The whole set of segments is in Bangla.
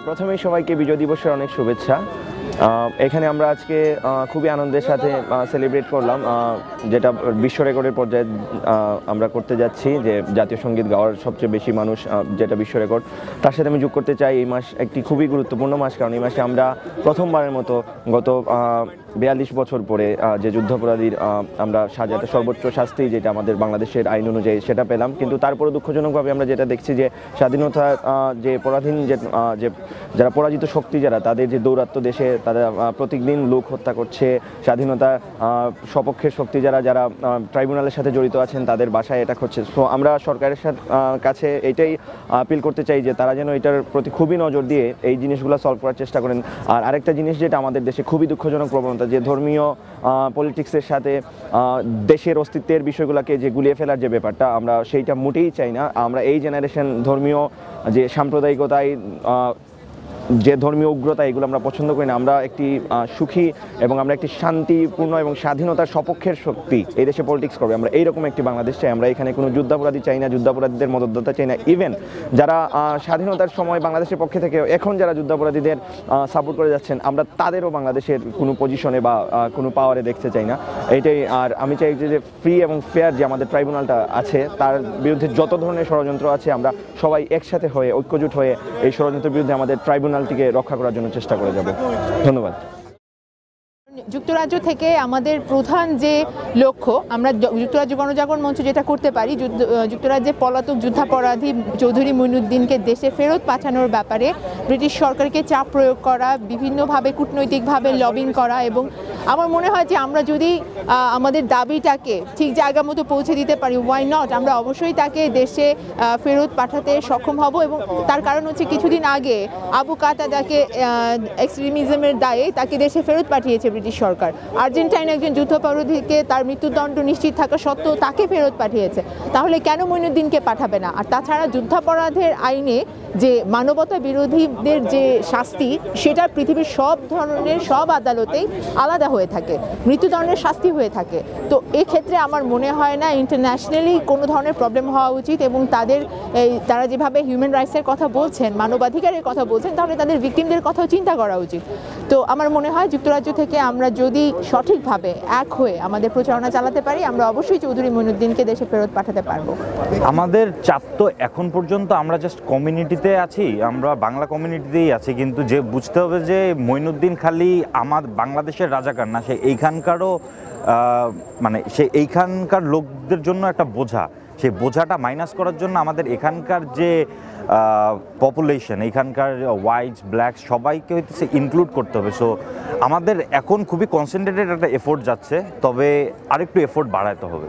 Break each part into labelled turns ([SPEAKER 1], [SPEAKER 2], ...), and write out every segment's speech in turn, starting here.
[SPEAKER 1] প্রথমেই সবাইকে বিজয় দিবসের অনেক শুভেচ্ছা। এখানে আমরা আজকে খুবই আনন্দের সাথে সেলিব্রেট করলাম, যেটা বিশ্ব রেকর্ডের পর্যায়ে আমরা করতে যাচ্ছি, যে জাতীয় সঙ্গীত গাওয়ার সবচেয়ে বেশি মানুষ, যেটা বিশ্ব রেকর্ড। তার সাথে আমি যোগ করতে চাই এই মাস একটি খুবই গুরুত্বপূর্ণ মাস, কারণ এই মাসে আমরা প্রথমবারের মতো গত 42 বছর পরে যে যুদ্ধাপরাধীর আমরা সাজাতে সর্বোচ্চ শাস্তি, যেটা আমাদের বাংলাদেশের আইন অনুযায়ী সেটা পেলাম। কিন্তু তারপরে দুঃখজনকভাবে আমরা যেটা দেখছি যে স্বাধীনতা যে পরাধীন যে যারা পরাজিত শক্তি, যারা তাদের যে দৌরাত্ম্য দেশে, তারা প্রতিদিন লোক হত্যা করছে। স্বাধীনতা সপক্ষের শক্তি যারা ট্রাইব্যুনালের সাথে জড়িত আছেন, তাদের বাসায় এটা করছে। সো আমরা সরকারের কাছে এটাই আপিল করতে চাই যে তারা যেন এটার প্রতি খুবই নজর দিয়ে এই জিনিসগুলো সলভ করার চেষ্টা করেন। আর আরেকটা জিনিস যেটা আমাদের দেশে খুবই দুঃখজনক প্রবণতা, যে ধর্মীয় পলিটিক্সের সাথে দেশের অস্তিত্বের বিষয়গুলোকে যে গুলিয়ে ফেলার যে ব্যাপারটা, আমরা সেইটা মোটেই চাই না। আমরা এই জেনারেশন ধর্মীয় যে সাম্প্রদায়িকতায়, যে ধর্মীয় উগ্রতা, এগুলো আমরা পছন্দ করি না। আমরা একটি সুখী এবং আমরা একটি শান্তিপূর্ণ এবং স্বাধীনতার সপক্ষের শক্তি এই দেশে পলিটিক্স করবে। আমরা এইরকম একটি বাংলাদেশ চাই। আমরা এখানে কোনো যুদ্ধাপরাধী চাই না, যুদ্ধাপরাধীদের মদতদাতা চাই না। ইভেন যারা স্বাধীনতার সময় বাংলাদেশের পক্ষে থেকে এখন যারা যুদ্ধাপরাধীদের সাপোর্ট করে যাচ্ছেন, আমরা তাদেরও বাংলাদেশের কোনো পজিশনে বা কোনো পাওয়ারে দেখতে চাই না। এইটাই। আর আমি চাই যে ফ্রি এবং ফেয়ার যে আমাদের ট্রাইব্যুনালটা আছে, তার বিরুদ্ধে যত ধরনের ষড়যন্ত্র আছে, আমরা সবাই একসাথে হয়ে, ঐক্যজোট হয়ে এই ষড়যন্ত্রের বিরুদ্ধে আমাদের ট্রাইব্যুনালটিকে রক্ষা করার জন্য চেষ্টা করে যাব। ধন্যবাদ।
[SPEAKER 2] যুক্তরাজ্য থেকে আমাদের প্রধান যে লক্ষ্য, আমরা যুক্তরাজ্য গণজাগরণ মঞ্চ যেটা করতে পারি, যুক্তরাজ্যে পলাতক যুদ্ধাপরাধী চৌধুরী মুইনুদ্দিনকে দেশে ফেরত পাঠানোর ব্যাপারে ব্রিটিশ সরকারকে চাপ প্রয়োগ করা, বিভিন্নভাবে কূটনৈতিকভাবে লবিং করা। এবং আমার মনে হয় যে আমরা যদি আমাদের দাবিটাকে ঠিক জায়গা মতো পৌঁছে দিতে পারি, ওয়াই নট, আমরা অবশ্যই তাকে দেশে ফেরত পাঠাতে সক্ষম হব। এবং তার কারণ হচ্ছে, কিছুদিন আগে আবু কাতাদাকে এক্সট্রিমিজমের দায়ে তাকে দেশে ফেরত পাঠিয়েছে ব্রিটিশ সরকার। আর্জেন্টাইন একজন যুদ্ধাপরাধীকে তার মৃত্যুদণ্ড নিশ্চিত থাকা সত্ত্বেও তাকে ফেরত পাঠিয়েছে। তাহলে কেন মুইনুদ্দিনকে পাঠাবে না? আর তাছাড়া যুদ্ধাপরাধের আইনে যে মানবতা বিরোধীদের যে শাস্তি, সেটা পৃথিবীর সব ধরনের সব আদালতেই আলাদা হয়ে থাকে, মৃত্যুদণ্ডের শাস্তি হয়ে থাকে। তো এক্ষেত্রে আমার মনে হয় না ইন্টারন্যাশনালি কোনো ধরনের প্রবলেম হওয়া উচিত। এবং তারা যেভাবে হিউম্যান রাইটসের কথা বলছেন, মানবাধিকারের কথা বলছেন, তাহলে তাদের ভিকটিমদের কথাও চিন্তা করা উচিত। তো আমার মনে হয় যুক্তরাজ্য থেকে আমরা যদি সঠিকভাবে এক হয়ে আমাদের প্রচারণা চালাতে পারি, আমরা অবশ্যই চৌধুরী মুইনুদ্দিনকে দেশে ফেরত পাঠাতে পারবো।
[SPEAKER 3] আমাদের চাপ তো এখন পর্যন্ত আমরা জাস্ট কমিউনিটিতে আছি, আমরা বাংলা কমিউনিটিতেই আছি, কিন্তু যে বুঝতে হবে যে মুইনুদ্দিন খালি আমার বাংলাদেশের রাজাকার না, সে এইখানকারও সে এইখানকার লোকদের জন্য একটা বোঝা। সেই বোঝাটা মাইনাস করার জন্য আমাদের এখানকার যে পপুলেশন, এখানকার হোয়াইটস, ব্ল্যাকস, সবাইকে হইতেছে ইনক্লুড করতে হবে। সো আমাদের এখন খুবই কনসেন্ট্রেটেড একটা এফোর্ট যাচ্ছে, তবে আরেকটু এফোর্ট বাড়াতে হবে।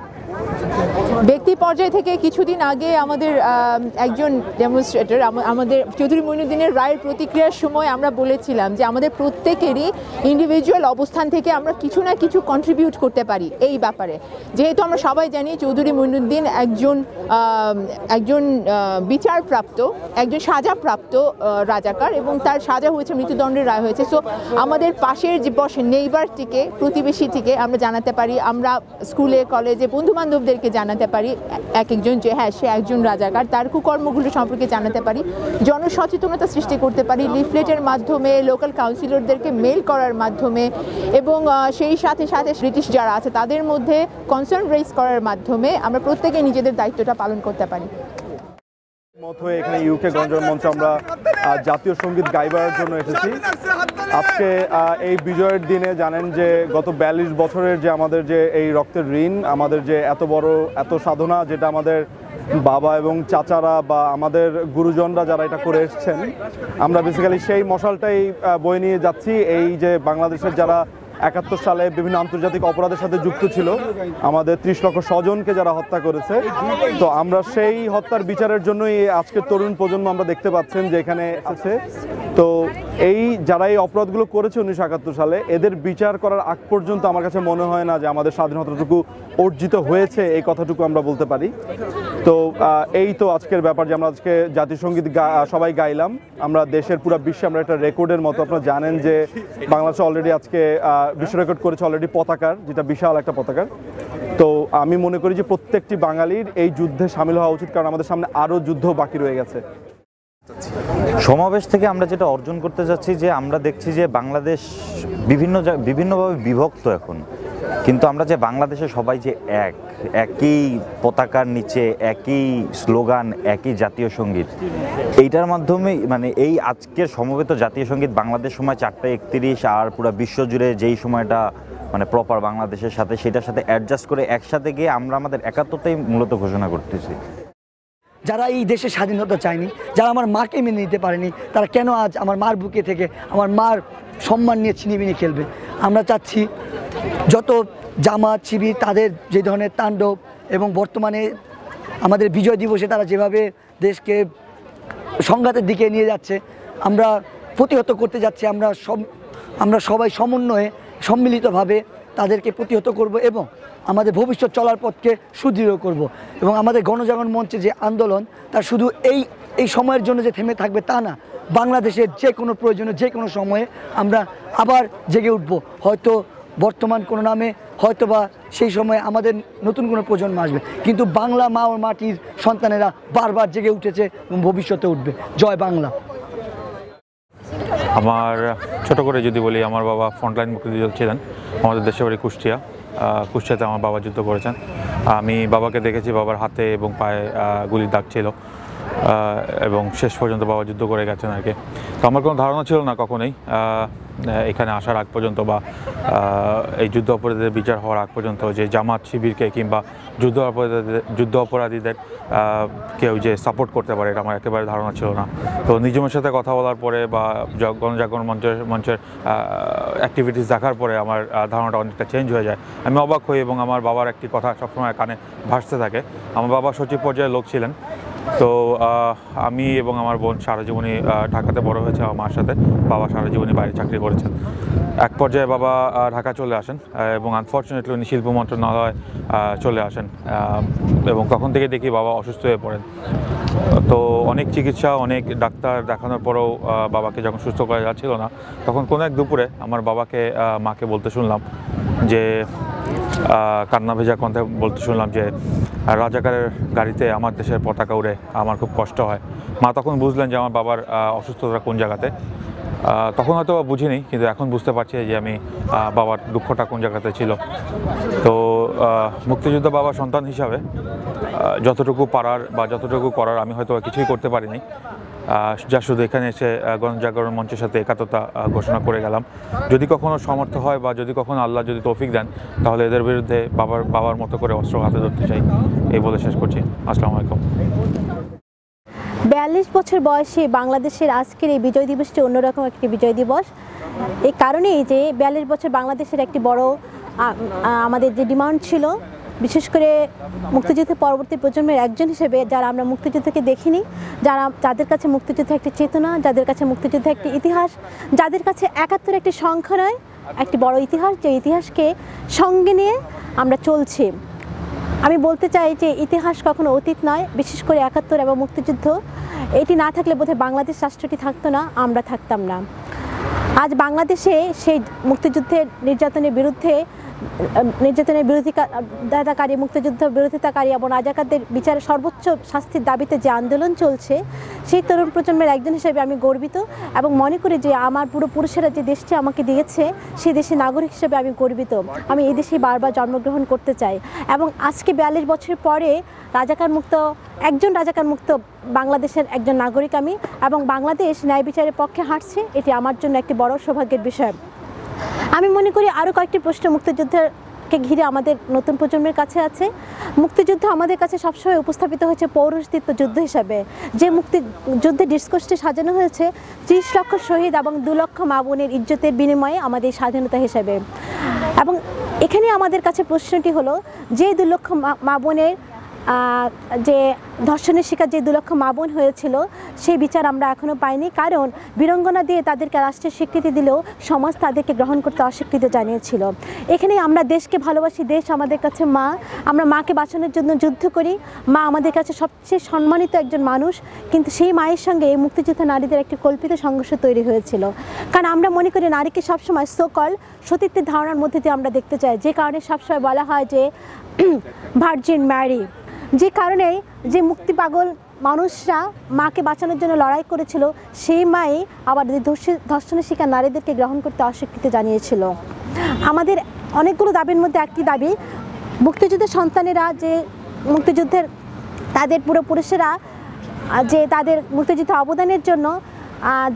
[SPEAKER 2] ব্যক্তি পর্যায় থেকে কিছুদিন আগে আমাদের একজন ডেমনস্ট্রেটর আমাদের চৌধুরী মুইনুদ্দিনের রায়ের প্রতিক্রিয়ার সময় আমরা বলেছিলাম যে আমাদের প্রত্যেকেরই ইন্ডিভিজুয়াল অবস্থান থেকে আমরা কিছু না কিছু কন্ট্রিবিউট করতে পারি এই ব্যাপারে। যেহেতু আমরা সবাই জানি চৌধুরী মুইনুদ্দিন একজন বিচারপ্রাপ্ত, একজন সাজাপ্রাপ্ত রাজাকার, এবং তার সাজা হয়েছে, মৃত্যুদণ্ডের রায় হয়েছে। সো আমাদের পাশের যে নেইবারটিকে, প্রতিবেশীটিকে আমরা জানাতে পারি, আমরা স্কুলে কলেজে বন্ধুবান্ধবদেরকে জানাতে পারি একজন যে হ্যাঁ সে একজন রাজাকার, তার কুকর্মগুলো সম্পর্কে জানাতে পারি, জনসচেতনতা সৃষ্টি করতে পারি লিফলেটের মাধ্যমে, লোকাল কাউন্সিলরদেরকে মেল করার মাধ্যমে, এবং সেই সাথে সাথে ব্রিটিশ যারা আছে তাদের মধ্যে কনসার্ন রেইজ করার মাধ্যমে আমরা প্রত্যেকে নিজেদের দায়িত্বটা পালন করতে পারি।
[SPEAKER 4] এখানে ইউকে গণজাগরণ মঞ্চে আমরা জাতীয় সঙ্গীত গাইবার জন্য এসেছি। আজকে এই বিজয়ের দিনে জানেন যে গত 42 বছরের যে আমাদের যে এই রক্তের ঋণ, আমাদের যে এত বড় এত সাধনা, যেটা আমাদের বাবা এবং চাচারা বা আমাদের গুরুজনরা যারা এটা করে এসছেন, আমরা বেসিক্যালি সেই মশালটাই বয়ে নিয়ে যাচ্ছি। এই যে বাংলাদেশের যারা 71 সালে বিভিন্ন আন্তর্জাতিক অপরাধের সাথে যুক্ত ছিল, আমাদের 30 লক্ষ স্বজনকে যারা হত্যা করেছে, তো আমরা সেই হত্যার বিচারের জন্যই আজকের তরুণ প্রজন্ম আমরা দেখতে পাচ্ছেন যে এখানে আছে। তো যারা এই অপরাধগুলো করেছে 1971 সালে, এদের বিচার করার আগ পর্যন্ত আমার কাছে মনে হয় না যে আমাদের স্বাধীনতাটুকু অর্জিত হয়েছে, এই কথাটুকু আমরা বলতে পারি। তো এই তো আজকের ব্যাপার যে আমরা আজকে জাতীয় সঙ্গীত সবাই গাইলাম। আমরা দেশের পুরো বিশ্বে আমরা একটা রেকর্ডের মতো, আপনারা জানেন যে বাংলাদেশ অলরেডি আজকে বিশ্ব রেকর্ড করেছে অলরেডি পতাকার, যেটা বিশাল একটা পতাকার। তো আমি মনে করি যে প্রত্যেকটি বাঙালির এই যুদ্ধে সামিল হওয়া উচিত, কারণ আমাদের সামনে আরও যুদ্ধ বাকি রয়ে গেছে।
[SPEAKER 3] সমাবেশ থেকে আমরা যেটা অর্জন করতে যাচ্ছি যে আমরা দেখছি যে বাংলাদেশ বিভিন্নভাবে বিভক্ত এখন, কিন্তু আমরা যে বাংলাদেশে সবাই যে একই পতাকার নিচে একই স্লোগান, একই জাতীয় সঙ্গীত, এইটার মাধ্যমে মানে এই আজকের সমবেত জাতীয় সঙ্গীত বাংলাদেশ সময় 4:31 আর পুরো বিশ্বজুড়ে যেই সময়টা মানে প্রপার বাংলাদেশের সাথে সেটার সাথে অ্যাডজাস্ট করে একসাথে গিয়ে আমরা আমাদের একাত্মতাই মূলত ঘোষণা করতেছি।
[SPEAKER 5] যারা এই দেশের স্বাধীনতা চায়নি, যারা আমার মাকে মেনে নিতে পারেনি, তারা কেন আজ আমার মার বুকে থেকে আমার মার সম্মান নিয়ে ছিনিমিনি খেলবে? আমরা চাচ্ছি যত জামাত শিবির তাদের যে ধরনের তাণ্ডব এবং বর্তমানে আমাদের বিজয় দিবসে তারা যেভাবে দেশকে সংঘাতের দিকে নিয়ে যাচ্ছে, আমরা প্রতিহত করতে যাচ্ছি। আমরা সবাই সমন্বয়ে সম্মিলিতভাবে তাদেরকে প্রতিহত করব এবং আমাদের ভবিষ্যৎ চলার পথকে সুদৃঢ় করব। এবং আমাদের গণজাগরণ মঞ্চে যে আন্দোলন, তা শুধু এই সময়ের জন্য যে থেমে থাকবে তা না, বাংলাদেশের যে কোনো প্রয়োজনে যে কোনো সময়ে আমরা আবার জেগে উঠব। হয়তো বর্তমান কোনো নামে, হয়তো বা সেই সময়ে আমাদের নতুন কোনো প্রজন্ম আসবে, কিন্তু বাংলা মা ও মাটির সন্তানেরা বারবার জেগে উঠেছে এবং ভবিষ্যতে উঠবে। জয় বাংলা।
[SPEAKER 6] আমার ছোট করে যদি বলি, আমার বাবা ফ্রন্টলাইন মুক্তিযোদ্ধা ছিলেন। আমাদের দেশের বাড়ি কুষ্টিয়াতে আমার বাবা যুদ্ধ করেছেন। আমি বাবাকে দেখেছি, বাবার হাতে এবং পায়ে গুলির দাগ ছিল এবং শেষ পর্যন্ত বাবা যুদ্ধ করে গেছেন আর কি। তো আমার কোনো ধারণা ছিল না কখনোই এখানে আসার আগ পর্যন্ত বা এই যুদ্ধ অপরাধীদের বিচার হওয়ার আগ পর্যন্ত যে জামাত শিবিরকে কিংবা যুদ্ধ অপরাধীদের কেউ যে সাপোর্ট করতে পারে, এটা আমার একেবারে ধারণা ছিল না। তো নিজমের সাথে কথা বলার পরে বা গণজাগরণ মঞ্চের অ্যাক্টিভিটিস দেখার পরে আমার ধারণাটা অনেকটা চেঞ্জ হয়ে যায়। আমি অবাক হই এবং আমার বাবার একটি কথা সবসময় কানে ভাসতে থাকে। আমার বাবা সচিব পর্যায়ের লোক ছিলেন। তো আমি এবং আমার বোন সারা জীবনই ঢাকাতে বড় হয়েছে আমার মার সাথে। বাবা সারা জীবনই বাইরে চাকরি করেছেন। এক পর্যায়ে বাবা ঢাকা চলে আসেন এবং আনফর্চুনেটলি উনি শিল্প মন্ত্রণালয়ে চলে আসেন এবং তখন থেকে দেখি বাবা অসুস্থ হয়ে পড়েন। তো অনেক চিকিৎসা, অনেক ডাক্তার দেখানোর পরেও বাবাকে যখন সুস্থ করা যাচ্ছিল না, তখন কোনো এক দুপুরে আমার মাকে বলতে শুনলাম যে কান্না ভেজা কণ্ঠে বলতে শুনলাম যে রাজাকারের গাড়িতে আমার দেশের পতাকা উড়ে আমার খুব কষ্ট হয়। মা তখন বুঝলেন যে আমার বাবার অসুস্থতা কোন জায়গাতে। তখন হয়তো বুঝিনি, কিন্তু এখন বুঝতে পারছি যে আমি বাবার দুঃখটা কোন জায়গাতে ছিল। তো মুক্তিযুদ্ধ বাবার সন্তান হিসাবে যতটুকু পারার বা যতটুকু করার আমি হয়তো কিছুই করতে পারিনি। যা শুধু এখানে এসে গণজাগরণ মঞ্চের সাথে একাত্মতা ঘোষণা করে গেলাম। যদি কখনো সমর্থ হয় বা যদি কখনো আল্লাহ যদি তৌফিক দেন, তাহলে এদের বিরুদ্ধে বাবার মতো করে অস্ত্র হাতে ধরতে চাই, এই বলে শেষ করছি। আসসালামু আলাইকুম।
[SPEAKER 7] 42 বছর বয়সে বাংলাদেশের আজকের এই বিজয় দিবসটি অন্যরকম একটি বিজয় দিবস। এই কারণেই যে 42 বছর বাংলাদেশের একটি বড় আমাদের যে ডিমান্ড ছিল, বিশেষ করে মুক্তিযুদ্ধের পরবর্তী প্রজন্মের একজন হিসেবে যারা আমরা মুক্তিযুদ্ধকে দেখিনি, যাদের কাছে মুক্তিযুদ্ধ একটি চেতনা, যাদের কাছে মুক্তিযুদ্ধ একটি ইতিহাস, যাদের কাছে 71 একটি সংখ্যা নয়, একটি বড় ইতিহাস, যে ইতিহাসকে সঙ্গে নিয়ে আমরা চলছি। আমি বলতে চাই যে ইতিহাস কখনো অতীত নয়, বিশেষ করে 71 এবং মুক্তিযুদ্ধ, এটি না থাকলে বোধহয় বাংলাদেশ রাষ্ট্রটি থাকতো না, আমরা থাকতাম না। আজ বাংলাদেশে সেই মুক্তিযুদ্ধের নির্যাতনের বিরোধিতাকারী, মুক্তিযুদ্ধ বিরোধিতাকারী এবং রাজাকারদের বিচারের সর্বোচ্চ শাস্তির দাবিতে যে আন্দোলন চলছে, সেই তরুণ প্রজন্মের একজন হিসেবে আমি গর্বিত এবং মনে করি যে আমার পূর্বপুরুষেরা যে দেশটি আমাকে দিয়েছে, সেই দেশের নাগরিক হিসেবে আমি গর্বিত। আমি এই দেশেই বারবার জন্মগ্রহণ করতে চাই এবং আজকে 42 বছর পরে একজন রাজাকার মুক্ত বাংলাদেশের একজন নাগরিক আমি, এবং বাংলাদেশ ন্যায় বিচারের পক্ষে হাঁটছে, এটি আমার জন্য একটি বড় সৌভাগ্যের বিষয়। আমি মনে করি আরও কয়েকটি প্রশ্ন মুক্তিযুদ্ধকে ঘিরে আমাদের নতুন প্রজন্মের কাছে আছে। মুক্তিযুদ্ধ আমাদের কাছে সবসময় উপস্থাপিত হয়েছে পৌরহিত্য যুদ্ধ হিসাবে, যে মুক্তিযুদ্ধের ডিসকোর্সটি সাজানো হয়েছে 30 লক্ষ শহীদ এবং 2 লক্ষ মা বোনের ইজ্জতের বিনিময়ে আমাদের স্বাধীনতা হিসাবে। এবং এখানে আমাদের কাছে প্রশ্নটি হলো যে 2 লক্ষ মা বোনের যে ধর্ষণের শিকার যে 2 লক্ষ মা বোন হয়েছিল, সেই বিচার আমরা এখনও পাইনি। কারণ বীরঙ্গনা দিয়ে তাদেরকে রাষ্ট্রের স্বীকৃতি দিলেও সমাজ তাদেরকে গ্রহণ করতে অস্বীকৃতি জানিয়েছিল। এখানে আমরা দেশকে ভালোবাসি, দেশ আমাদের কাছে মা, আমরা মাকে বাঁচানোর জন্য যুদ্ধ করি। মা আমাদের কাছে সবচেয়ে সম্মানিত একজন মানুষ, কিন্তু সেই মায়ের সঙ্গে এই মুক্তিযুদ্ধ নারীদের একটি কল্পিত সংঘর্ষ তৈরি হয়েছিল। কারণ আমরা মনে করি নারীকে সবসময় সোকল সতীত্বের ধারণার মধ্যে দিয়ে আমরা দেখতে চাই, যে কারণে সবসময় বলা হয় যে ভার্জিন ম্যারি, যে কারণে যে মুক্তি পাগল মানুষরা মাকে বাঁচানোর জন্য লড়াই করেছিল, সেই মাই আবার ধর্ষণের শিকার নারীদেরকে গ্রহণ করতে অস্বীকৃতি জানিয়েছিল। আমাদের অনেকগুলো দাবির মধ্যে একটি দাবি, মুক্তিযুদ্ধের সন্তানেরা যে মুক্তিযুদ্ধের তাদের পুরুষেরা যে তাদের মুক্তিযুদ্ধে অবদানের জন্য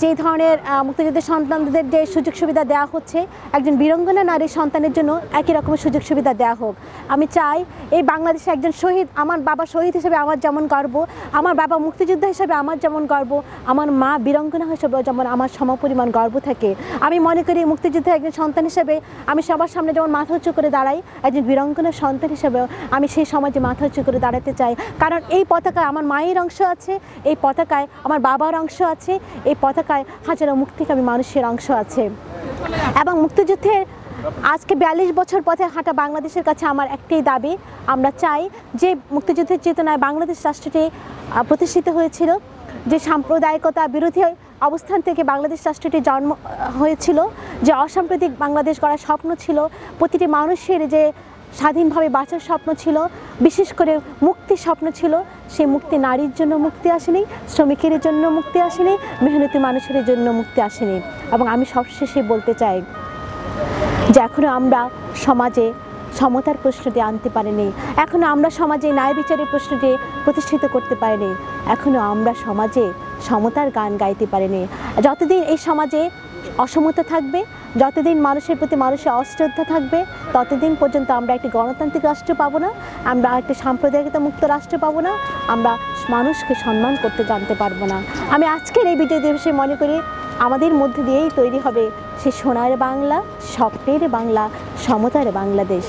[SPEAKER 7] যে ধরনের মুক্তিযুদ্ধের সন্তানদের যে সুযোগ সুবিধা দেওয়া হচ্ছে, একজন বীরাঙ্গনা নারীর সন্তানের জন্য একই রকমের সুযোগ সুবিধা দেওয়া হোক। আমি চাই এই বাংলাদেশে একজন শহীদ, আমার বাবা শহীদ হিসেবে আমার যেমন গর্ব, আমার বাবা মুক্তিযোদ্ধা হিসেবে আমার যেমন গর্ব, আমার মা বীরাঙ্গনা হিসেবেও যেমন আমার সমপরিমাণ গর্ব থাকে। আমি মনে করি মুক্তিযুদ্ধের একজন সন্তান হিসেবে আমি সবার সামনে যেমন মাথা উঁচু করে দাঁড়াই, একজন বীরাঙ্গনার সন্তান হিসেবেও আমি সেই সমাজে মাথা উঁচু করে দাঁড়াতে চাই। কারণ এই পতাকায় আমার মায়ের অংশ আছে, এই পতাকায় আমার বাবার অংশ আছে, এই পতাকায় হাজারো মুক্তিকামী মানুষের অংশ আছে। এবং মুক্তিযুদ্ধের আজকে 42 বছর পথে হাঁটা বাংলাদেশের কাছে আমার একটাই দাবি, আমরা চাই যে মুক্তিযুদ্ধের চেতনায় বাংলাদেশ রাষ্ট্রটি প্রতিষ্ঠিত হয়েছিল, যে সাম্প্রদায়িকতা বিরোধী অবস্থান থেকে বাংলাদেশ রাষ্ট্রটি জন্ম হয়েছিল, যে অসাম্প্রদায়িক বাংলাদেশ গড়ার স্বপ্ন ছিল, প্রতিটি মানুষের যে স্বাধীনভাবে বাঁচার স্বপ্ন ছিল, বিশেষ করে মুক্তির স্বপ্ন ছিল, সেই মুক্তি নারীর জন্য মুক্তি আসেনি, শ্রমিকের জন্য মুক্তি আসেনি, মেহনতি মানুষের জন্য মুক্তি আসেনি। এবং আমি সবশেষে বলতে চাই যে এখনও আমরা সমাজে সমতার প্রশ্নটি আনতে পারিনি, এখনও আমরা সমাজে ন্যায় বিচারের প্রশ্নটি প্রতিষ্ঠিত করতে পারিনি, এখনও আমরা সমাজে সমতার গান গাইতে পারিনি। যতদিন এই সমাজে অসমতা থাকবে, যতদিন মানুষের প্রতি মানুষের অশ্রদ্ধা থাকবে, ততদিন পর্যন্ত আমরা একটি গণতান্ত্রিক রাষ্ট্র পাবো না, আমরা একটি সাম্প্রদায়িকতা মুক্ত রাষ্ট্র পাবো না, আমরা মানুষকে সম্মান করতে জানতে পারবো না। আমি আজকের এই বিজয় দিবসে মনে করি আমাদের মধ্যে দিয়েই তৈরি হবে সে সোনার বাংলা, স্বপ্নের বাংলা, সমতার বাংলাদেশ।